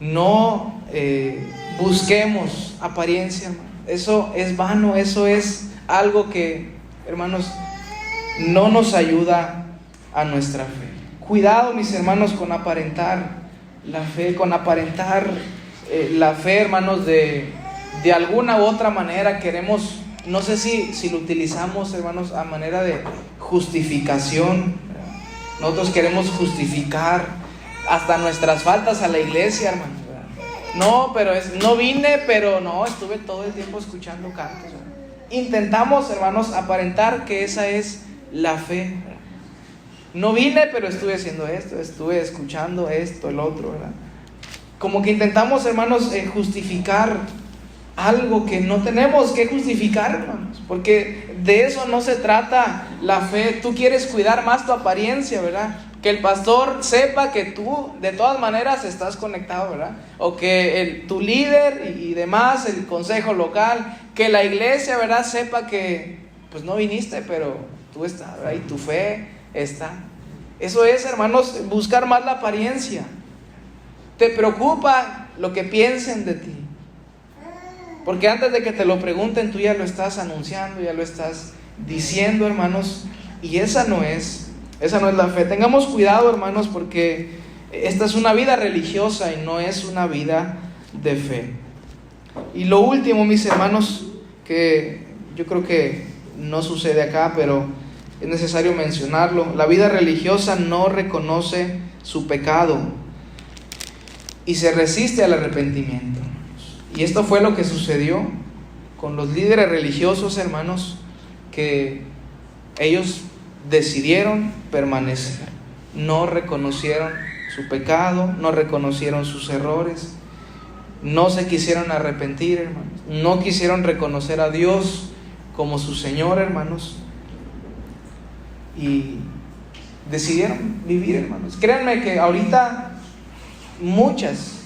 No busquemos apariencia, hermanos. Eso es vano, eso es algo que, hermanos, no nos ayuda a nuestra fe. Cuidado, mis hermanos, con aparentar la fe, hermanos, de alguna u otra manera queremos, no sé si lo utilizamos, hermanos, a manera de justificación. Nosotros queremos justificar hasta nuestras faltas a la iglesia, hermanos. No, pero no vine, pero no, estuve todo el tiempo escuchando cantos. Intentamos, hermanos, aparentar que esa es la fe. No vine, pero estuve haciendo esto, estuve escuchando esto, el otro, ¿verdad? Como que intentamos, hermanos, justificar algo que no tenemos que justificar, hermanos, porque de eso no se trata la fe. Tú quieres cuidar más tu apariencia, ¿verdad? Que el pastor sepa que tú de todas maneras estás conectado, ¿verdad? O que tu líder y demás, el consejo local, que la iglesia, ¿verdad?, sepa que pues no viniste, pero tú estás, ¿verdad?, y tu fe está. Eso es, hermanos, buscar más la apariencia. Te preocupa lo que piensen de ti, porque antes de que te lo pregunten, tú ya lo estás anunciando, ya lo estás diciendo, hermanos, y esa no es la fe. Tengamos cuidado, hermanos, porque esta es una vida religiosa y no es una vida de fe. Y lo último, mis hermanos, que yo creo que no sucede acá, pero es necesario mencionarlo: la vida religiosa no reconoce su pecado y se resiste al arrepentimiento. Y esto fue lo que sucedió con los líderes religiosos, hermanos, que ellos decidieron permanecer. No reconocieron su pecado, no reconocieron sus errores, no se quisieron arrepentir, hermanos, no quisieron reconocer a Dios como su Señor, hermanos, y decidieron vivir, hermanos. Créanme que ahorita muchas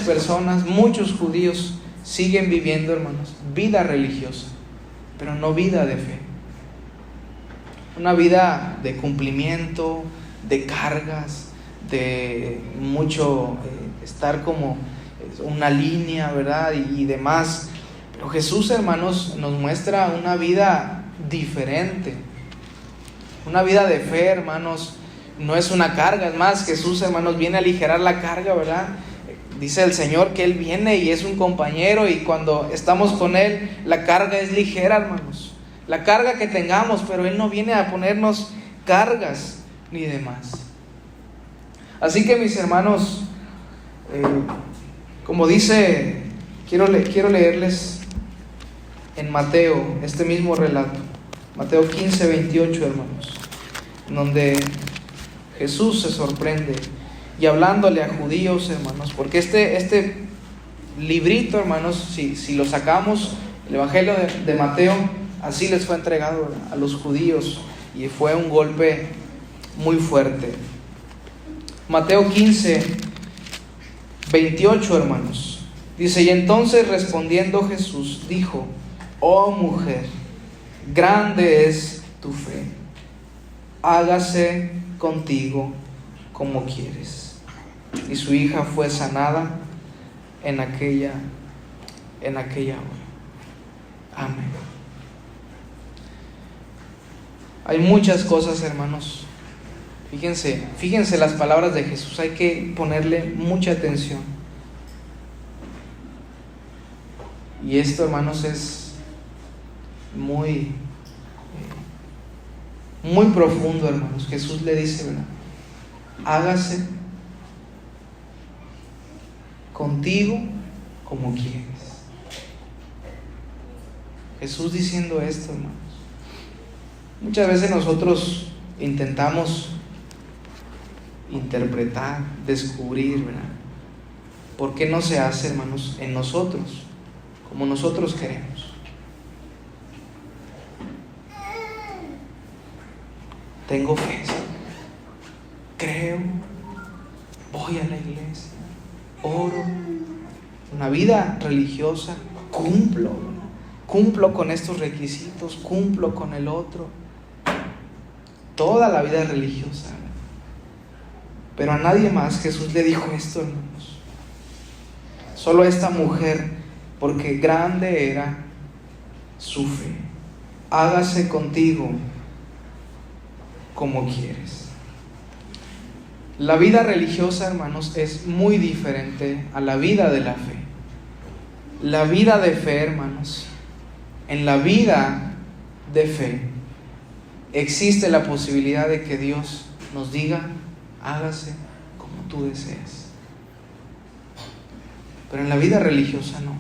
personas, muchos judíos siguen viviendo, hermanos, vida religiosa, pero no vida de fe. Una vida de cumplimiento, de cargas, de mucho estar como una línea, ¿verdad?, y demás. Pero Jesús, hermanos, nos muestra una vida diferente. Una vida de fe, hermanos, no es una carga. Es más, Jesús, hermanos, viene a aligerar la carga, ¿verdad? Dice el Señor que Él viene y es un compañero, y cuando estamos con Él, la carga es ligera, hermanos. La carga que tengamos, pero Él no viene a ponernos cargas ni demás. Así que, mis hermanos, como dice, quiero leerles en Mateo este mismo relato, Mateo 15, 28, hermanos, donde Jesús se sorprende y hablándole a judíos, hermanos, porque este librito, hermanos, si lo sacamos, el Evangelio de Mateo, así les fue entregado a los judíos y fue un golpe muy fuerte. Mateo 15, 28, hermanos, dice: y entonces respondiendo Jesús dijo: oh mujer, grande es tu fe, hágase contigo como quieres. Y su hija fue sanada en aquella hora. Amén. Hay muchas cosas, hermanos. Fíjense las palabras de Jesús. Hay que ponerle mucha atención. Y esto, hermanos, es muy profundo, hermanos. Jesús le dice, ¿verdad? Hágase contigo como quieres. Jesús diciendo esto, hermanos. Muchas veces nosotros intentamos interpretar, descubrir, ¿verdad? ¿Por qué no se hace, hermanos, en nosotros, como nosotros queremos? Tengo fe, creo, voy a la iglesia, oro, una vida religiosa, cumplo con estos requisitos, cumplo con el otro. Toda la vida religiosa. Pero a nadie más Jesús le dijo esto, hermanos. Solo a esta mujer, porque grande era su fe. Hágase contigo como quieres. La vida religiosa, hermanos, es muy diferente a la vida de la fe. La vida de fe, hermanos, en la vida de fe existe la posibilidad de que Dios nos diga, hágase como tú desees. Pero en la vida religiosa no.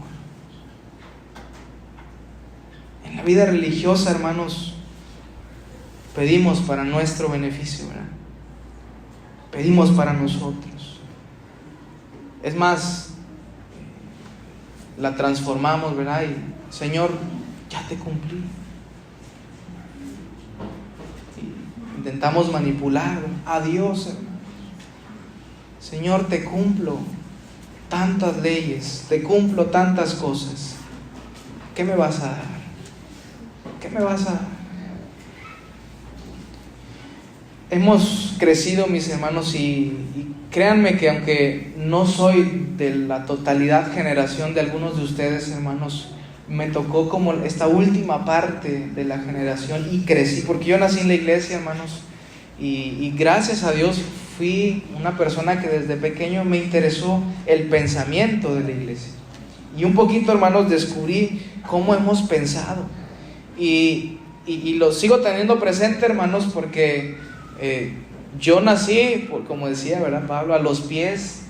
En la vida religiosa, hermanos, pedimos para nuestro beneficio, ¿verdad? Pedimos para nosotros. Es más, la transformamos, ¿verdad? Y, Señor, ya te cumplí. Y intentamos manipular a Dios, hermanos. Señor, te cumplo tantas leyes, te cumplo tantas cosas. ¿Qué me vas a dar? ¿Qué me vas a dar? Hemos crecido, mis hermanos, y créanme que aunque no soy de la totalidad generación de algunos de ustedes, hermanos, me tocó como esta última parte de la generación y crecí, porque yo nací en la iglesia, hermanos, y gracias a Dios fui una persona que desde pequeño me interesó el pensamiento de la iglesia. Y un poquito, hermanos, descubrí cómo hemos pensado. Y lo sigo teniendo presente, hermanos, porque yo nací, como decía, ¿verdad, Pablo? A los pies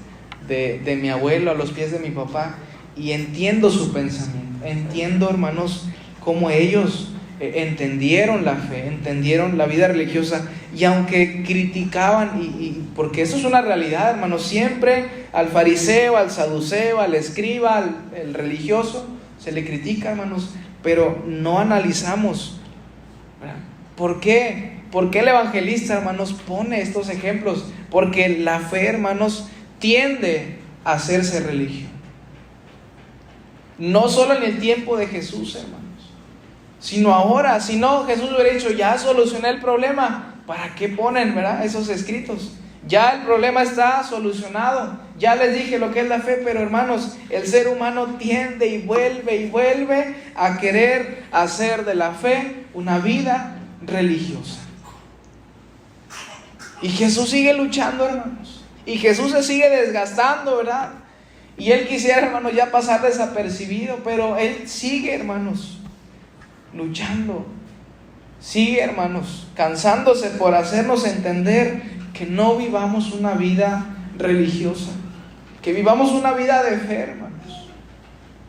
de mi abuelo, a los pies de mi papá, y entiendo su pensamiento. Entiendo, hermanos, cómo ellos entendieron la fe, entendieron la vida religiosa, y aunque criticaban, porque eso es una realidad, hermanos, siempre al fariseo, al saduceo, al escriba, al religioso, se le critica, hermanos, pero no analizamos, ¿verdad? ¿Por qué? ¿Por qué el evangelista, hermanos, pone estos ejemplos? Porque la fe, hermanos, tiende a hacerse religión. No solo en el tiempo de Jesús, hermanos, sino ahora. Si no, Jesús hubiera dicho, ya solucioné el problema. ¿Para qué ponen, verdad, esos escritos? Ya el problema está solucionado. Ya les dije lo que es la fe, pero hermanos, el ser humano tiende y vuelve a querer hacer de la fe una vida religiosa. Y Jesús sigue luchando, hermanos. Y Jesús se sigue desgastando, ¿verdad? Y Él quisiera, hermanos, ya pasar desapercibido, pero Él sigue, hermanos, luchando. Sigue, hermanos, cansándose por hacernos entender que no vivamos una vida religiosa, que vivamos una vida de fe, hermanos,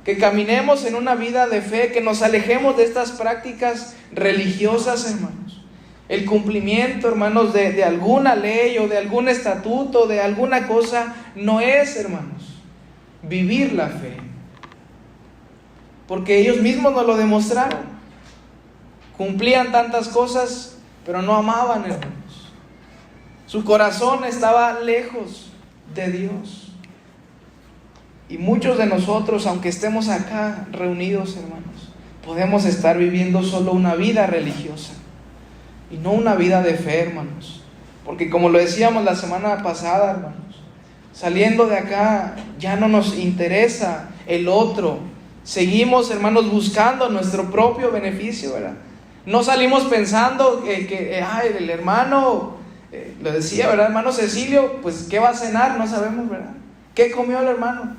que caminemos en una vida de fe, que nos alejemos de estas prácticas religiosas, hermanos. El cumplimiento, hermanos, de alguna ley o de algún estatuto, de alguna cosa, no es, hermanos, vivir la fe. Porque ellos mismos nos lo demostraron. Cumplían tantas cosas, pero no amaban, hermanos. Su corazón estaba lejos de Dios. Y muchos de nosotros, aunque estemos acá reunidos, hermanos, podemos estar viviendo solo una vida religiosa. y no una vida de fe, hermanos. Porque como lo decíamos la semana pasada, hermanos, saliendo de acá ya no nos interesa el otro. Seguimos, hermanos, buscando nuestro propio beneficio, ¿verdad? No salimos pensando que el hermano, lo decía, ¿verdad? Hermano Cecilio, pues ¿qué va a cenar? No sabemos, ¿verdad? ¿Qué comió el hermano?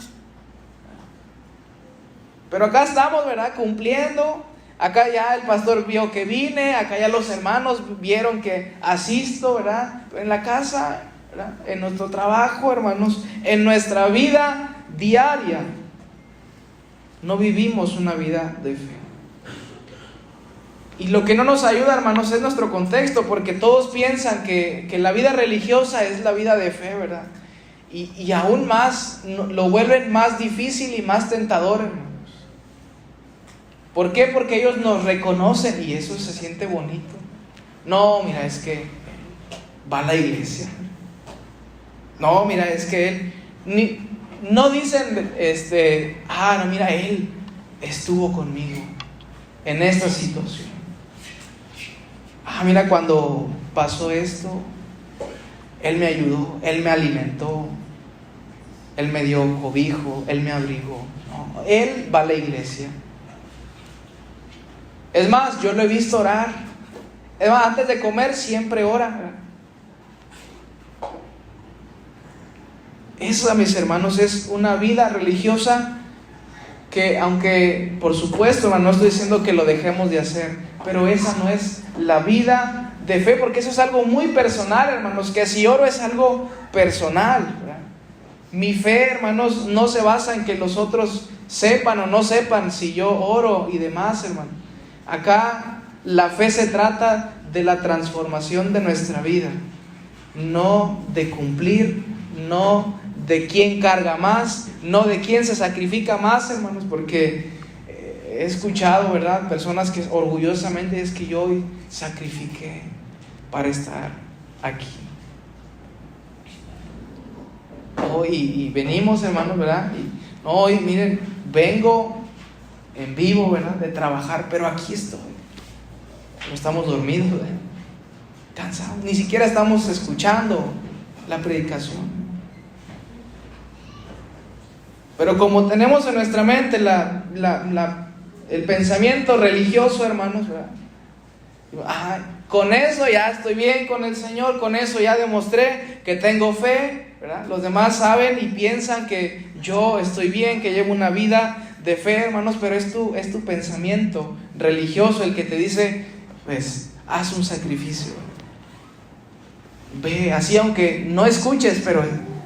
Pero acá estamos, ¿verdad? Cumpliendo. Acá ya el pastor vio que vine, acá ya los hermanos vieron que asisto, ¿verdad? En la casa, ¿verdad? En nuestro trabajo, hermanos, en nuestra vida diaria, no vivimos una vida de fe. Y lo que no nos ayuda, hermanos, es nuestro contexto, porque todos piensan que la vida religiosa es la vida de fe, ¿verdad? Y aún más, lo vuelven más difícil y más tentador, hermanos. ¿Por qué? Porque ellos nos reconocen y eso se siente bonito. No, mira, es que va a la iglesia. No, mira, es que él... no dicen, no, mira, él estuvo conmigo en esta situación. Mira, cuando pasó esto, él me ayudó, él me alimentó, él me dio cobijo, él me abrigó. No, él va a la iglesia. Es más, yo lo he visto orar. Es más, antes de comer siempre ora. Eso, mis hermanos, es una vida religiosa que, aunque por supuesto, hermano, no estoy diciendo que lo dejemos de hacer, pero esa no es la vida de fe, porque eso es algo muy personal, hermanos, que si oro es algo personal, ¿verdad? Mi fe, hermanos, no se basa en que los otros sepan o no sepan si yo oro y demás, hermano. Acá la fe se trata de la transformación de nuestra vida, no de cumplir, no de quién carga más, no de quién se sacrifica más, hermanos, porque he escuchado, ¿verdad?, personas que orgullosamente es que yo hoy sacrifiqué para estar aquí. Y venimos, hermanos, ¿verdad? Hoy, miren, vengo en vivo, ¿verdad?, de trabajar, pero aquí estoy. No estamos dormidos, ¿verdad?, cansados, ni siquiera estamos escuchando la predicación. Pero como tenemos en nuestra mente el pensamiento religioso, hermanos, ¿verdad? Con eso ya estoy bien con el Señor, con eso ya demostré que tengo fe, ¿verdad? Los demás saben y piensan que yo estoy bien, que llevo una vida de fe, hermanos, pero es tu pensamiento religioso el que te dice, pues, haz un sacrificio. Ve, así aunque no escuches, pero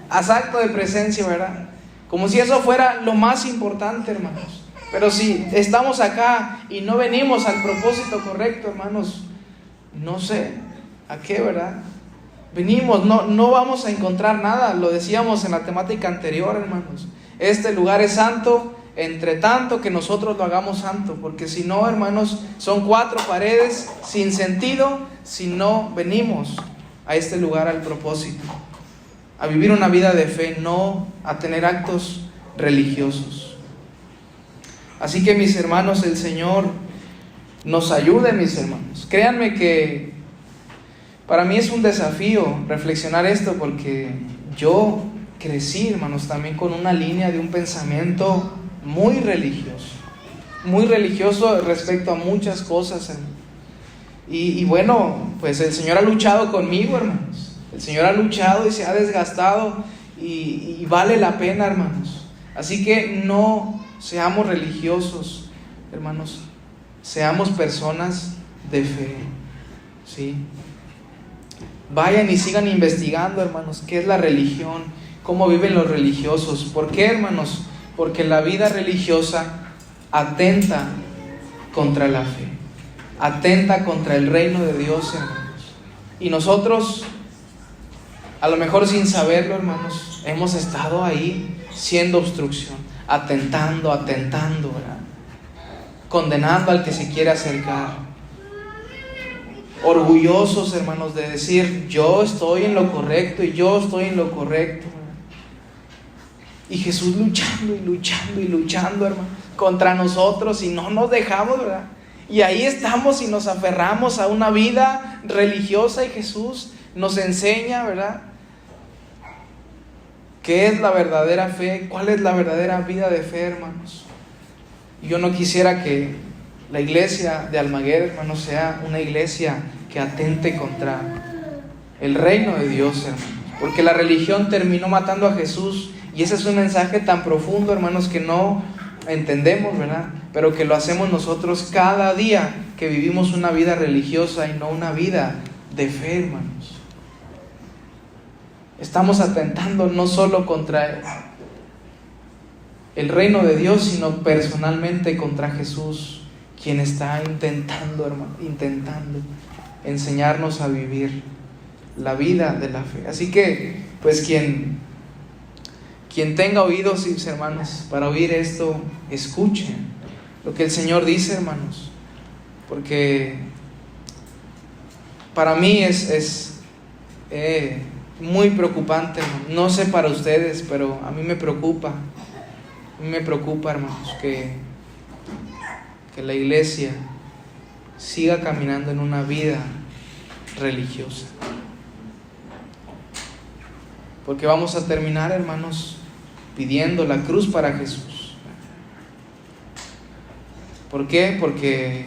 haz acto de presencia, ¿verdad? Como si eso fuera lo más importante, hermanos. Pero si estamos acá y no venimos al propósito correcto, hermanos, no sé a qué, ¿verdad? Venimos, no vamos a encontrar nada. Lo decíamos en la temática anterior, hermanos. Este lugar es santo, entre tanto que nosotros lo hagamos santo, porque si no, hermanos, son 4 paredes sin sentido si no venimos a este lugar al propósito, a vivir una vida de fe, no a tener actos religiosos. Así que, mis hermanos, el Señor nos ayude, mis hermanos. Créanme que para mí es un desafío reflexionar esto, porque yo crecí, hermanos, también con una línea de un pensamiento muy religioso respecto a muchas cosas, hermanos. Y bueno, pues el Señor ha luchado conmigo, hermanos. El Señor ha luchado y se ha desgastado y vale la pena, hermanos. Así que no seamos religiosos, hermanos. Seamos personas de fe, ¿sí? Vayan y sigan investigando, hermanos, qué es la religión, cómo viven los religiosos. ¿Por qué, hermanos? Porque la vida religiosa atenta contra la fe, atenta contra el reino de Dios, hermanos. Y nosotros, a lo mejor sin saberlo, hermanos, hemos estado ahí siendo obstrucción, atentando, ¿verdad? Condenando al que se quiere acercar. Orgullosos, hermanos, de decir, yo estoy en lo correcto y yo estoy en lo correcto. Y Jesús luchando, hermano, contra nosotros, y no nos dejamos, ¿verdad? Y ahí estamos y nos aferramos a una vida religiosa y Jesús nos enseña, ¿verdad?, ¿qué es la verdadera fe? ¿Cuál es la verdadera vida de fe, hermanos? Y yo no quisiera que la iglesia de Almaguer, hermanos, sea una iglesia que atente contra el reino de Dios, hermanos. Porque la religión terminó matando a Jesús. Y ese es un mensaje tan profundo, hermanos, que no entendemos, ¿verdad? Pero que lo hacemos nosotros cada día que vivimos una vida religiosa y no una vida de fe, hermanos. Estamos atentando no solo contra el reino de Dios, sino personalmente contra Jesús, quien está intentando enseñarnos a vivir la vida de la fe. Así que, pues quien tenga oídos, hermanos, para oír esto, escuchen lo que el Señor dice, hermanos, porque para mí es muy preocupante, hermanos. No sé para ustedes, pero a mí me preocupa. A mí me preocupa, hermanos, que la iglesia siga caminando en una vida religiosa. Porque vamos a terminar, hermanos, pidiendo la cruz para Jesús. ¿Por qué? Porque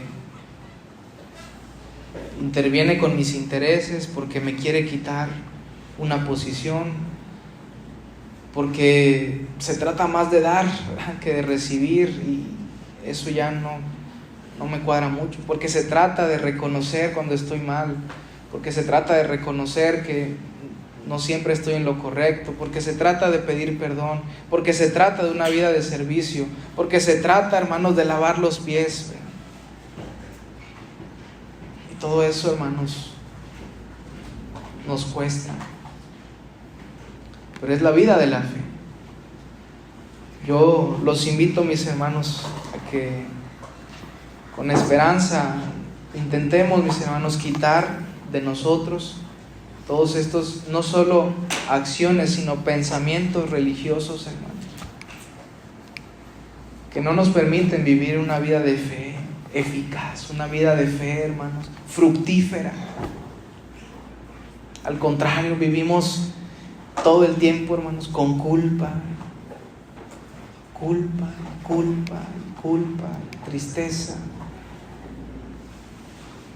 interviene con mis intereses, porque me quiere quitar una posición, porque se trata más de dar, ¿verdad?, que de recibir, y eso ya no me cuadra mucho, porque se trata de reconocer cuando estoy mal, porque se trata de reconocer que no siempre estoy en lo correcto, porque se trata de pedir perdón, porque se trata de una vida de servicio, porque se trata, hermanos, de lavar los pies, ¿verdad? Y todo eso, hermanos, nos cuesta. Pero es la vida de la fe. Yo los invito, mis hermanos, a que con esperanza intentemos, mis hermanos, quitar de nosotros todos estos, no solo acciones, sino pensamientos religiosos, hermanos, que no nos permiten vivir una vida de fe eficaz, una vida de fe, hermanos, fructífera. Al contrario, vivimos todo el tiempo, hermanos, con culpa, tristeza.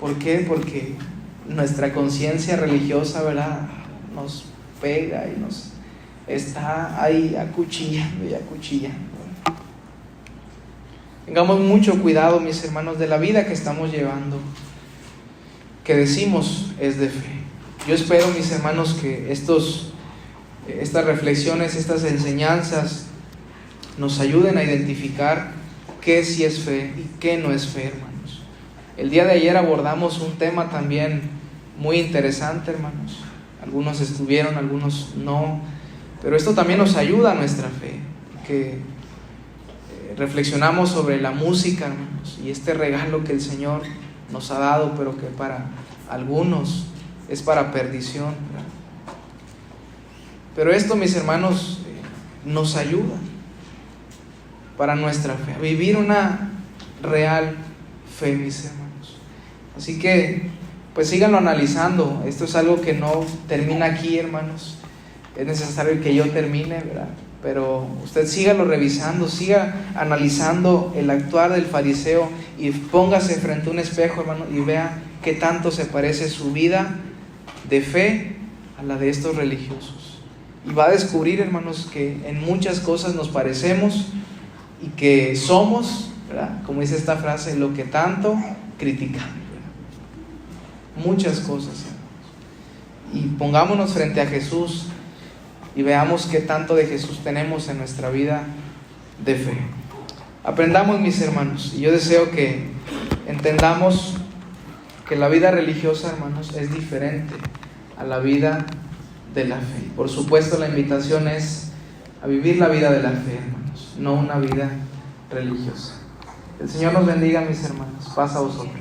¿Por qué? Porque nuestra conciencia religiosa, ¿verdad?, nos pega y nos está ahí acuchillando. Tengamos mucho cuidado, mis hermanos, de la vida que estamos llevando, que decimos es de fe. Yo espero, mis hermanos, que estas reflexiones, estas enseñanzas nos ayuden a identificar qué sí es fe y qué no es fe, hermanos. El día de ayer abordamos un tema también muy interesante, hermanos. Algunos estuvieron, algunos no, pero esto también nos ayuda a nuestra fe, que reflexionamos sobre la música, hermanos, y este regalo que el Señor nos ha dado, pero que para algunos es para perdición, ¿verdad? Pero esto, mis hermanos, nos ayuda para nuestra fe, a vivir una real fe, mis hermanos. Así que, pues síganlo analizando. Esto es algo que no termina aquí, hermanos. Es necesario que yo termine, ¿verdad? Pero usted sígalo revisando, siga analizando el actuar del fariseo y póngase frente a un espejo, hermano, y vea qué tanto se parece su vida de fe a la de estos religiosos. Y va a descubrir, hermanos, que en muchas cosas nos parecemos y que somos, ¿verdad?, como dice esta frase, lo que tanto criticamos, ¿verdad? Muchas cosas, hermanos. Y pongámonos frente a Jesús y veamos qué tanto de Jesús tenemos en nuestra vida de fe. Aprendamos, mis hermanos, y yo deseo que entendamos que la vida religiosa, hermanos, es diferente a la vida de la fe. Por supuesto, la invitación es a vivir la vida de la fe, hermanos, no una vida religiosa. El Señor nos bendiga, mis hermanos. Paz a vosotros.